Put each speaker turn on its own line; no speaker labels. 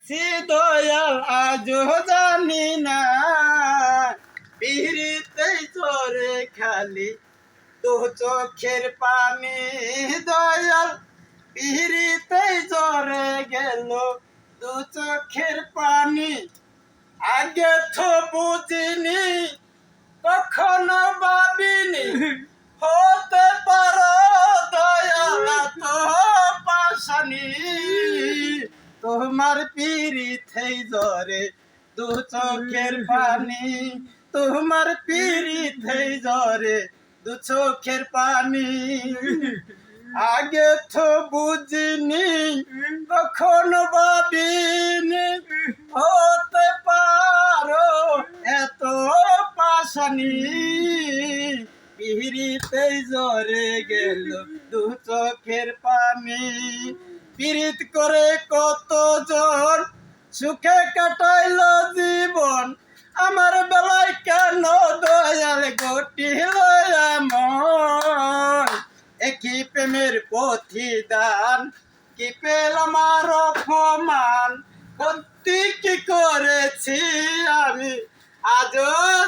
সে দয়াল আজও জানি না পিরিতেই চরে খালি তো চোখের পানি দয়াল পিরিতেই চরে গেল দু চোখের পানি আগে তো বুঝিনি কখনো ভাবিনি হতে পারো দয়াল তো পাশানি তোমার পিরিতেই জরে দু চোখের পানি তোমার পিরিতেই জরে দু চোখের পানি আগে তো বুঝিনি কখনো ভাবিনি হতে পারো এত পাশানি পিরিতেই জরে গেল দু চোখের পানি পিরিত করে কতজন সুখে কাটাইল জীবন আমার বেলায় কেন দয়াল ঘটিল এমন একই প্রেমের প্রতিদান কি পেলাম আর অপমান ক্ষতি কি করেছি আমি আজও